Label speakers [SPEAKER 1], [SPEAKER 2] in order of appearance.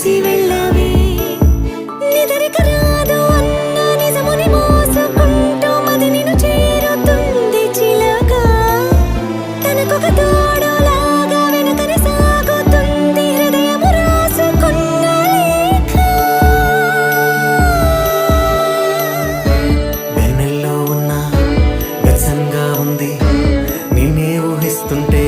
[SPEAKER 1] వదిలేసి వెళ్ళవే నిదరిక రాదు అన్న నిజముని మోసుకుంటూ మది నిన్ను చేరుతుంది చిలక తనకొక తోడులాగా వెనుకని సాగుతుంది హృదయము రాసుకున్న లేఖ
[SPEAKER 2] వెన్నెల్లో ఉన్న వెచ్చంగా ఉంది నిన్నే ఊహిస్తుంటే